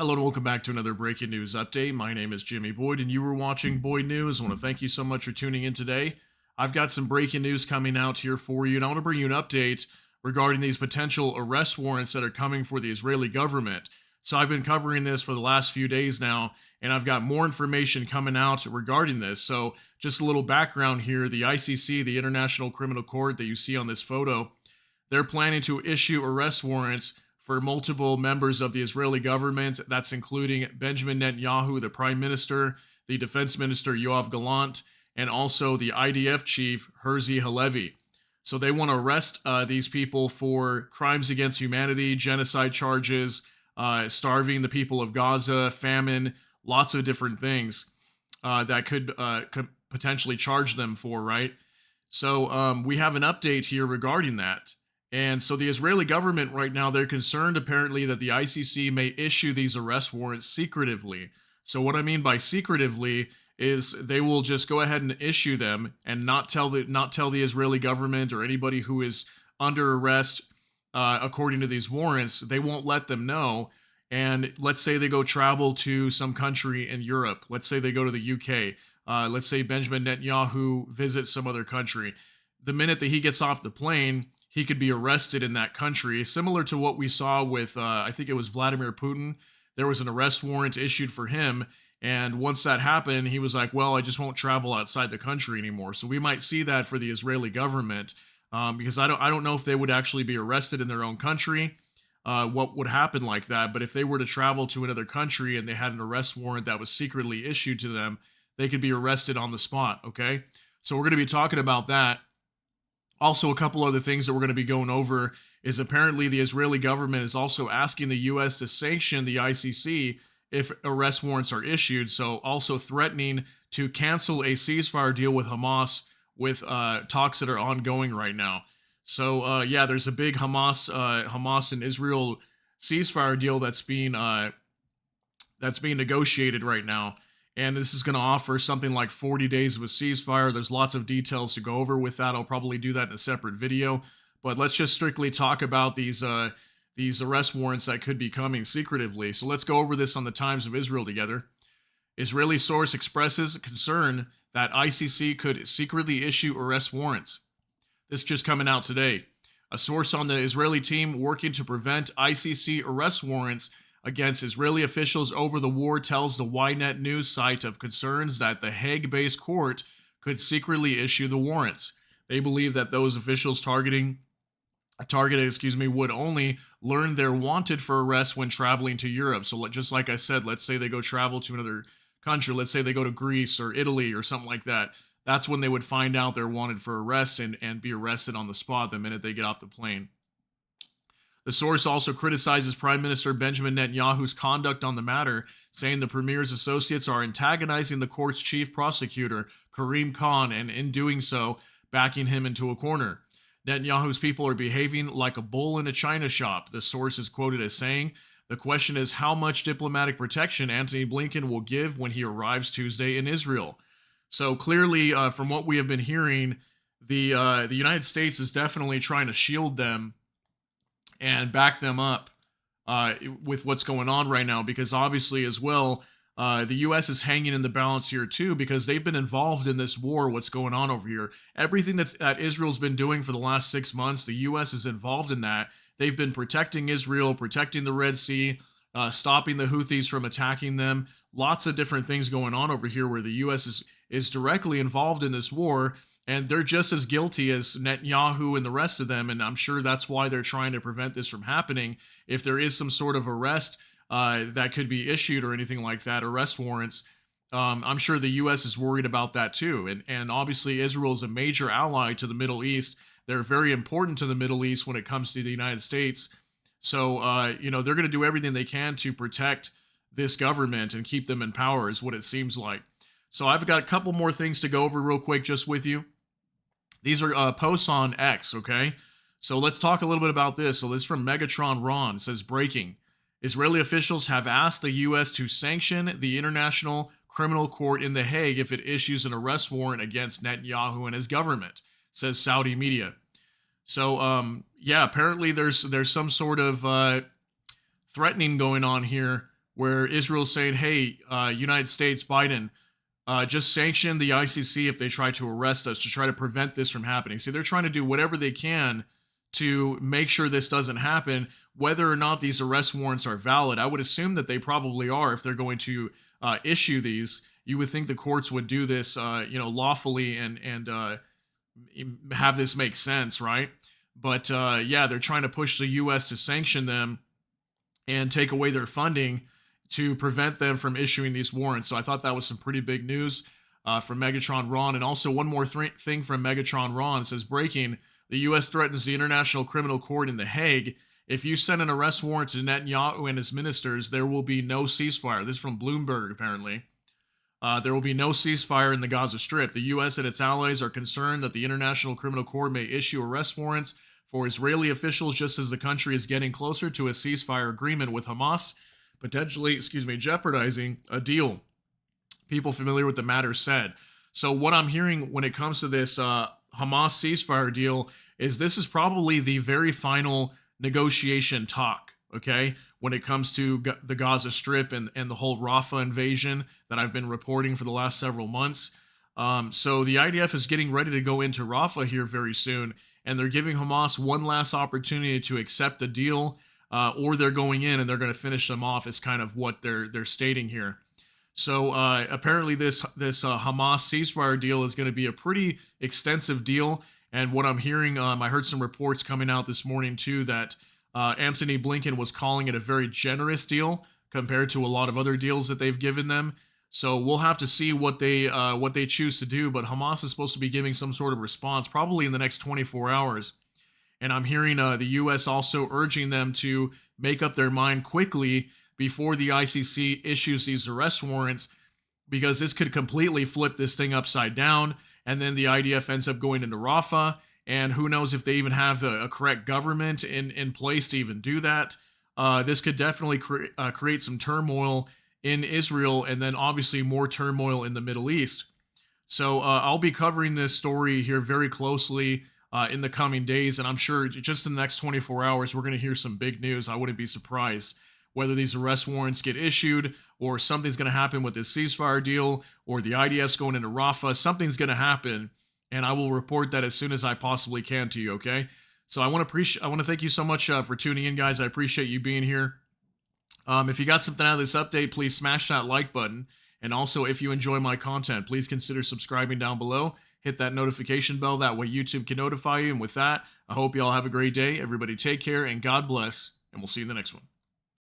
Hello and welcome back to another breaking news update. My name is Jimmy Boyd and you were watching Boyd News. I want to thank you so much for tuning in today. I've got some breaking news coming out here for you, and I want to bring you an update regarding these potential arrest warrants that are coming for the Israeli government. So I've been covering this for the last few days now, and I've got more information coming out regarding this. So just a little background here. The ICC, the International Criminal Court that you see on this photo, they're planning to issue arrest warrants for multiple members of the Israeli government. That's including Benjamin Netanyahu, the prime minister, the defense minister Yoav Gallant, and also the IDF chief Herzi Halevi. So they want to arrest these people for crimes against humanity, genocide charges, starving the people of Gaza, famine, lots of different things that could potentially charge them for, right? So we have an update here regarding that. And so the Israeli government right now, they're concerned apparently that the ICC may issue these arrest warrants secretively. So what I mean by secretively is they will just go ahead and issue them and not tell the Israeli government or anybody who is under arrest according to these warrants. They won't let them know. And let's say they go travel to some country in Europe. Let's say they go to the UK. Let's say Benjamin Netanyahu visits some other country. The minute that he gets off the plane, he could be arrested in that country, similar to what we saw with, I think it was Vladimir Putin. There was an arrest warrant issued for him, and once that happened, he was like, well, I just won't travel outside the country anymore. So we might see that for the Israeli government, because I don't know if they would actually be arrested in their own country, what would happen like that. But if they were to travel to another country and they had an arrest warrant that was secretly issued to them, they could be arrested on the spot, okay? So we're going to be talking about that. Also, a couple other things that we're going to be going over is apparently the Israeli government is also asking the U.S. to sanction the ICC if arrest warrants are issued. So also threatening to cancel a ceasefire deal with Hamas with talks that are ongoing right now. So yeah, there's a big Hamas and Israel ceasefire deal that's being negotiated right now. And this is going to offer something like 40 days of a ceasefire. There's lots of details to go over with that. I'll probably do that in a separate video. But let's just strictly talk about these arrest warrants that could be coming secretively. So let's go over this on the Times of Israel together. Israeli source expresses concern that ICC could secretly issue arrest warrants. This just coming out today. A source on the Israeli team working to prevent ICC arrest warrants against Israeli officials over the war tells the Ynet news site of concerns that the Hague-based court could secretly issue the warrants. They believe that those officials targeted, would only learn they're wanted for arrest when traveling to Europe. So just like I said, let's say they go travel to another country. Let's say they go to Greece or Italy or something like that. That's when they would find out they're wanted for arrest and be arrested on the spot the minute they get off the plane. The source also criticizes Prime Minister Benjamin Netanyahu's conduct on the matter, saying the premier's associates are antagonizing the court's chief prosecutor, Karim Khan, and in doing so, backing him into a corner. Netanyahu's people are behaving like a bull in a china shop, the source is quoted as saying. The question is how much diplomatic protection Antony Blinken will give when he arrives Tuesday in Israel. So clearly, from what we have been hearing, the United States is definitely trying to shield them and back them up with what's going on right now, because obviously as well, the U.S. is hanging in the balance here too, because they've been involved in this war, what's going on over here. Everything that Israel's been doing for the last 6 months, the U.S. is involved in that. They've been protecting Israel, protecting the Red Sea, stopping the Houthis from attacking them. Lots of different things going on over here where the U.S. is directly involved in this war. And they're just as guilty as Netanyahu and the rest of them. And I'm sure that's why they're trying to prevent this from happening. If there is some sort of arrest that could be issued or anything like that, arrest warrants, I'm sure the U.S. is worried about that too. And obviously Israel is a major ally to the Middle East. They're very important to the Middle East when it comes to the United States. So, they're going to do everything they can to protect this government and keep them in power is what it seems like. So I've got a couple more things to go over real quick just with you. These are posts on X, okay? So let's talk a little bit about this. So this is from Megatron Ron. It says, breaking. Israeli officials have asked the U.S. to sanction the International Criminal Court in The Hague if it issues an arrest warrant against Netanyahu and his government, says Saudi media. So, apparently there's some sort of threatening going on here where Israel's saying, hey, United States, Biden, just sanction the ICC if they try to arrest us to try to prevent this from happening. See, they're trying to do whatever they can to make sure this doesn't happen, whether or not these arrest warrants are valid. I would assume that they probably are if they're going to issue these. You would think the courts would do this, lawfully and have this make sense, right? But yeah, they're trying to push the U.S. to sanction them and take away their funding to prevent them from issuing these warrants. So I thought that was some pretty big news from Megatron Ron. And also one more thing from Megatron Ron. It says, breaking, the U.S. threatens the International Criminal Court in The Hague. If you send an arrest warrant to Netanyahu and his ministers, there will be no ceasefire. This is from Bloomberg, apparently. There will be no ceasefire in the Gaza Strip. The U.S. and its allies are concerned that the International Criminal Court may issue arrest warrants for Israeli officials just as the country is getting closer to a ceasefire agreement with Hamas, potentially, jeopardizing a deal. People familiar with the matter said. So what I'm hearing when it comes to this Hamas ceasefire deal is this is probably the very final negotiation talk, okay, when it comes to the Gaza Strip and the whole Rafah invasion that I've been reporting for the last several months. So the IDF is getting ready to go into Rafah here very soon, and they're giving Hamas one last opportunity to accept a deal, or they're going in and they're going to finish them off, is kind of what they're stating here. So apparently this Hamas ceasefire deal is going to be a pretty extensive deal. And what I'm hearing, I heard some reports coming out this morning too that Antony Blinken was calling it a very generous deal compared to a lot of other deals that they've given them. So we'll have to see what they choose to do. But Hamas is supposed to be giving some sort of response probably in the next 24 hours. And I'm hearing the U.S. also urging them to make up their mind quickly before the ICC issues these arrest warrants, because this could completely flip this thing upside down, and then the IDF ends up going into Rafah, and who knows if they even have a correct government in place to even do that. This could definitely create some turmoil in Israel, and then obviously more turmoil in the Middle East. So I'll be covering this story here very closely in the coming days, and I'm sure just in the next 24 hours, we're going to hear some big news. I wouldn't be surprised whether these arrest warrants get issued or something's going to happen with this ceasefire deal or the IDF's going into Rafah. Something's going to happen, and I will report that as soon as I possibly can to you, okay? So I want to thank you so much for tuning in, guys. I appreciate you being here. If you got something out of this update, please smash that like button. And also, if you enjoy my content, please consider subscribing down below. Hit that notification bell. That way YouTube can notify you. And with that, I hope you all have a great day. Everybody take care and God bless. And we'll see you in the next one.